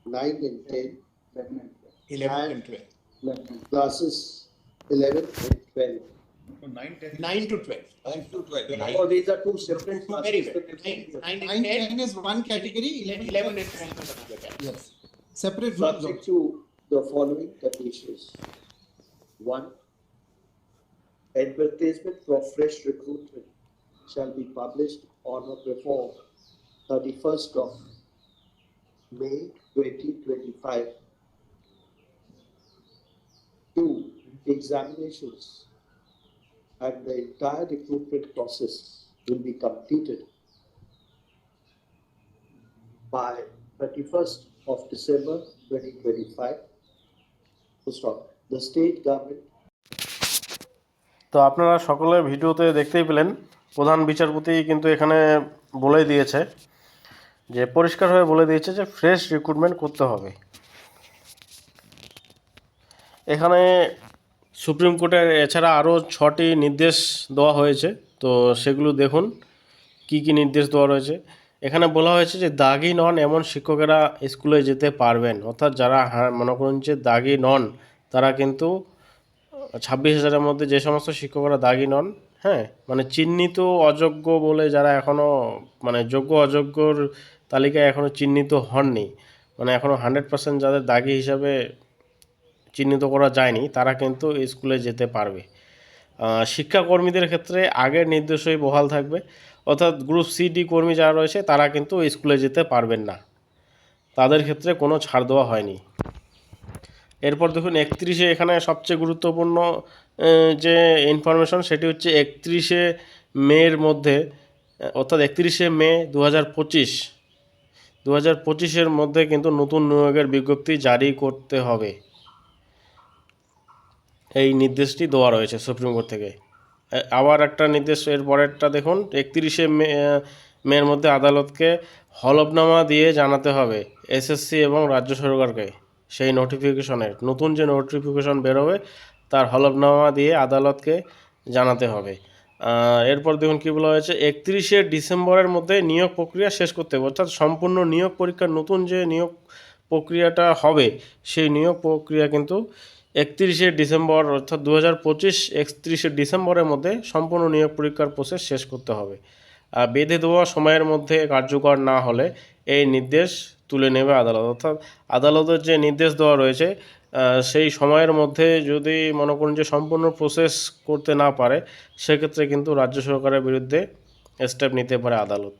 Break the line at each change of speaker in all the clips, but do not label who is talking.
9 and 10,
11 and 12.
classes 11 and 12.
9 to 12.
9 to 12.
Oh, these are two separate
Very
classes.
well. 9
9
and 10.
10 is one category,
11 and 12 is another category.
yes, separate rules
Subject
also.
to the following conditions. 1. Advertisement for fresh recruitment shall be published on or before 31st of May 2025. 2. Examinations and the entire recruitment process will be completed by 31st of December 2025. Full stop. The state government
তো আপনারা সকলে ভিডিওতে দেখতেই পেলেন, প্রধান বিচারপতি কিন্তু এখানে বলে দিয়েছে, যে পরিষ্কারভাবে বলে দিয়েছে যে ফ্রেশ রিক্রুটমেন্ট করতে হবে। এখানে সুপ্রিম কোর্টের এছাড়া আরও 6টি নির্দেশ দেওয়া হয়েছে। তো সেগুলো দেখুন কি কি নির্দেশ দেওয়া রয়েছে। এখানে বলা হয়েছে যে দাগি নন এমন শিক্ষকেরা স্কুলে যেতে পারবেন, অর্থাৎ যারা মনে করুন যে দাগি নন তারা কিন্তু 26,000-এর মধ্যে যে সমস্ত শিক্ষকরা দাগি নন, হ্যাঁ, মানে চিহ্নিত অযোগ্য বলে যারা এখনও মানে যোগ্য অযোগ্যর তালিকায় এখনও চিহ্নিত হননি, মানে এখনও 100% যাদের দাগি হিসাবে চিহ্নিত করা যায়নি তারা কিন্তু স্কুলে যেতে পারবে। শিক্ষাকর্মীদের ক্ষেত্রে আগের নির্দেশই বহাল থাকবে, অর্থাৎ গ্রুপ সি ডি কর্মী যারা রয়েছে তারা কিন্তু স্কুলে যেতে পারবেন না, তাদের ক্ষেত্রে কোনো ছাড় দেওয়া হয়নি। এরপর দেখুন 31-এ এখানে সবচেয়ে গুরুত্বপূর্ণ যে ইনফরমেশন সেটি হচ্ছে 31শে মের মধ্যে, অর্থাৎ 31শে মে 2025-এর মধ্যে কিন্তু নতুন নিয়োগের বিজ্ঞপ্তি জারি করতে হবে, এই নির্দেশটি দেওয়া রয়েছে সুপ্রিম কোর্ট থেকে। আবার একটা নির্দেশ এর পরেরটা দেখুন, 31শে মের মধ্যে আদালতকে হলফনামা দিয়ে জানাতে হবে এসএসসি এবং রাজ্য সরকারকে, সেই নোটিফিকেশনের নতুন যে নোটিফিকেশন বেরোবে তার হলফনামা দিয়ে আদালতকে জানাতে হবে। এরপর দেখুন কী বলা হয়েছে, 31শে ডিসেম্বরের মধ্যে নিয়োগ প্রক্রিয়া শেষ করতে হবে, অর্থাৎ সম্পূর্ণ নিয়োগ পরীক্ষার নতুন যে নিয়োগ প্রক্রিয়াটা হবে সেই নিয়োগ প্রক্রিয়া কিন্তু 31শে ডিসেম্বর অর্থাৎ 2025 31শে ডিসেম্বরের মধ্যে সম্পূর্ণ নিয়োগ পরীক্ষার প্রসেস শেষ করতে হবে। বেঁধে দেওয়া সময়ের মধ্যে কার্যকর না হলে এই নির্দেশ তুলে নেবে আদালত, অর্থাৎ আদালতের যে নির্দেশ দেওয়া রয়েছে সেই সময়ের মধ্যে যদি মনে করুন যে সম্পূর্ণ প্রসেস করতে না পারে সেক্ষেত্রে কিন্তু রাজ্য সরকারের বিরুদ্ধে স্টেপ নিতে পারে আদালত।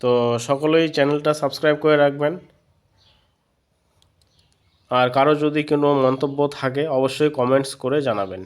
তো সকলেই চ্যানেলটা সাবস্ক্রাইব করে রাখবেন, আর কারো যদি কোনো মন্তব্য থাকে অবশ্যই কমেন্টস করে জানাবেন।